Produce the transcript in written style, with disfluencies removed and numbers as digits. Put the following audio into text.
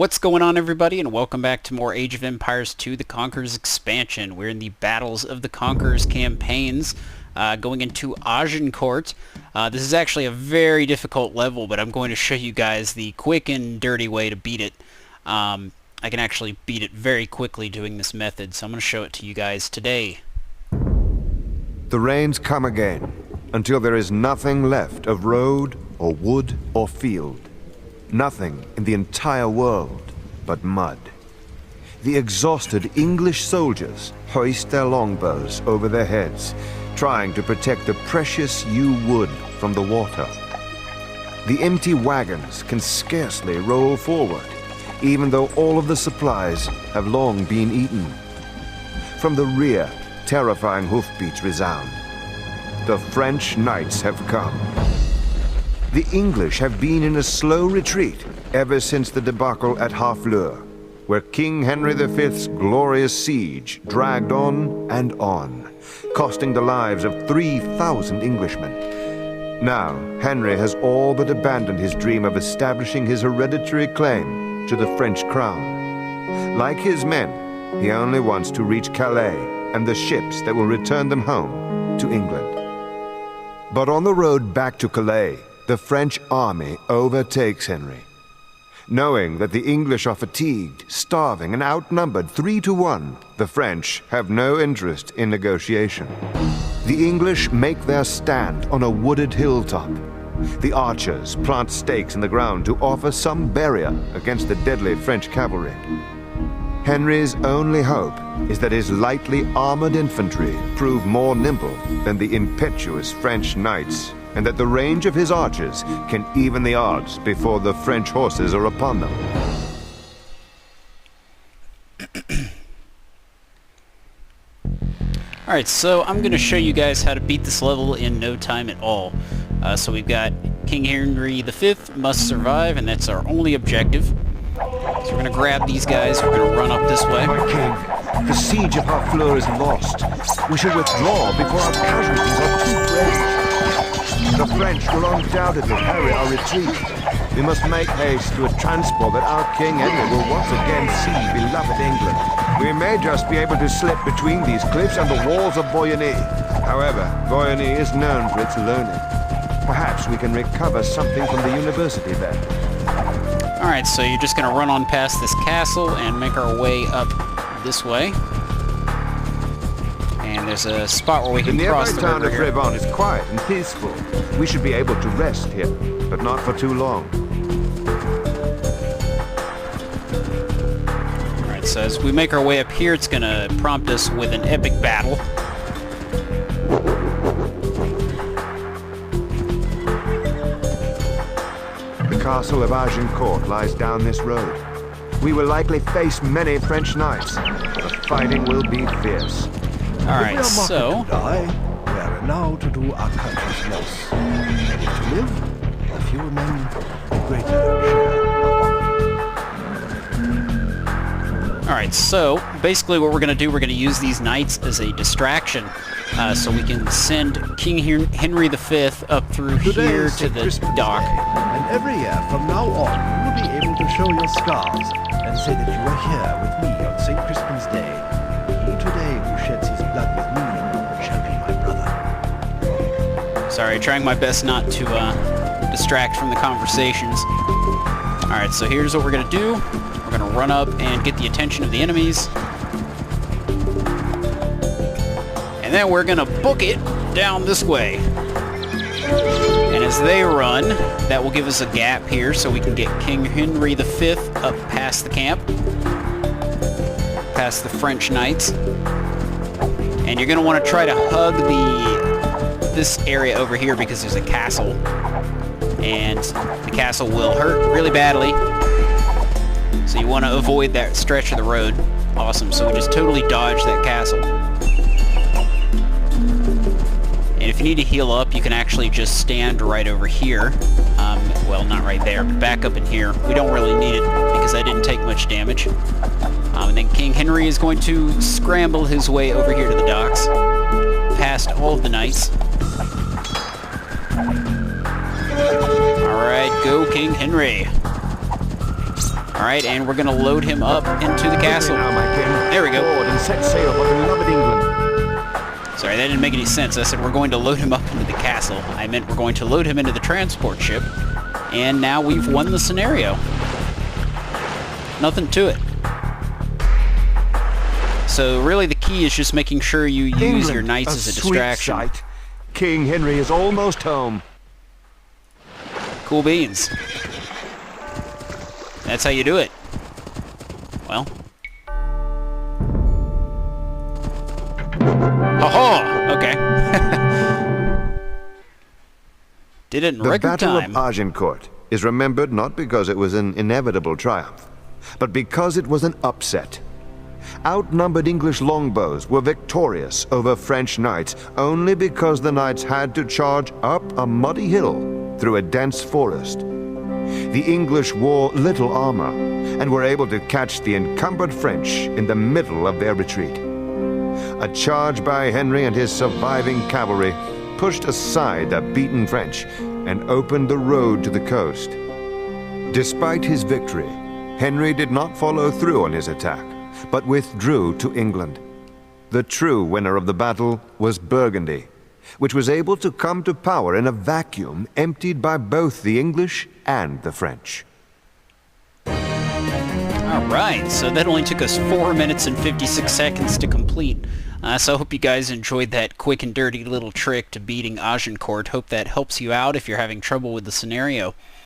What's going on, everybody, and welcome back to more Age of Empires 2, the Conquerors expansion. We're in the Battles of the Conquerors campaigns, going into Agincourt. This is actually a very difficult level, but I'm going to show you guys the quick and dirty way to beat it. I can actually beat it very quickly doing this method, so I'm going to show it to you guys today. The rains come again, until there is nothing left of road, or wood, or field. Nothing in the entire world but mud. The exhausted English soldiers hoist their longbows over their heads, trying to protect the precious yew wood from the water. The empty wagons can scarcely roll forward, even though all of the supplies have long been eaten. From the rear, terrifying hoofbeats resound. The French knights have come. The English have been in a slow retreat ever since the debacle at Harfleur, where King Henry V's glorious siege dragged on and on, costing the lives of 3,000 Englishmen. Now, Henry has all but abandoned his dream of establishing his hereditary claim to the French crown. Like his men, he only wants to reach Calais and the ships that will return them home to England. But on the road back to Calais, the French army overtakes Henry. Knowing that the English are fatigued, starving, and outnumbered 3-1, the French have no interest in negotiation. The English make their stand on a wooded hilltop. The archers plant stakes in the ground to offer some barrier against the deadly French cavalry. Henry's only hope is that his lightly armored infantry prove more nimble than the impetuous French knights, and that the range of his archers can even the odds before the French horses are upon them. Alright, so I'm going to show you guys how to beat this level in no time at all. So we've got King Henry V must survive, and that's our only objective. So we're going to grab these guys, we're going to run up this way. My king, the siege of Harfleur is lost. We should withdraw before our casualties are too great. The French will undoubtedly harry our retreat. We must make haste to a transport that our King Henry will once again see beloved England. We may just be able to slip between these cliffs and the walls of Boyany. However, Boyany is known for its learning. Perhaps we can recover something from the university there. Alright, so you're just going to run on past this castle and make our way up this way. And there's a spot where we can cross the river. The nearby town of Brevon is quiet and peaceful. We should be able to rest here, but not for too long. Alright, so as we make our way up here, it's going to prompt us with an epic battle. The castle of Agincourt lies down this road. We will likely face many French knights. The fighting will be fierce. Alright, so... we are now to do our country's loss. Ready to live, a few men, a greater share of honor. Alright, so basically what we're going to do, we're going to use these knights as a distraction. So we can send King Henry V up through here to the dock. And every year from now on, you will be able to show your scars and say that you were here with me on St. Crispin's Day. He today who sheds his blood with me shall be my brother. Sorry, trying my best not to distract from the conversations. Alright, so here's what we're going to do. We're going to run up and get the attention of the enemies. And then we're going to book it down this way. And as they run, that will give us a gap here so we can get King Henry V up past the camp. Past the French knights. And you're going to want to try to hug this area over here because there's a castle. And the castle will hurt really badly. So you want to avoid that stretch of the road. Awesome, so we just totally dodged that castle. And if you need to heal up, you can actually just stand right over here. Well, not right there, but back up in here. We don't really need it because I didn't take much damage. And then King Henry is going to scramble his way over here to the docks, past all of the knights. Alright, go King Henry. Alright, and we're going to load him up into the castle. Now, my king. There we go. Board and set sail for beloved England. Sorry, that didn't make any sense. I said we're going to load him up into the castle. I meant we're going to load him into the transport ship. And now we've won the scenario. Nothing to it. So really the key is just making sure you use England, your knights as a sweet distraction. sight. King Henry is almost home. Cool beans. That's how you do it. Well. Ha-ha! Okay. Did it in The record Battle time. of Agincourt is remembered not because it was an inevitable triumph, but because it was an upset. Outnumbered English longbows were victorious over French knights only because the knights had to charge up a muddy hill through a dense forest. The English wore little armor and were able to catch the encumbered French in the middle of their retreat. A charge by Henry and his surviving cavalry pushed aside the beaten French and opened the road to the coast. Despite his victory, Henry did not follow through on his attack, but withdrew to England. The true winner of the battle was Burgundy, which was able to come to power in a vacuum emptied by both the English and the French. Alright, so that only took us 4 minutes and 56 seconds to complete. So I hope you guys enjoyed that quick and dirty little trick to beating Agincourt. Hope that helps you out if you're having trouble with the scenario.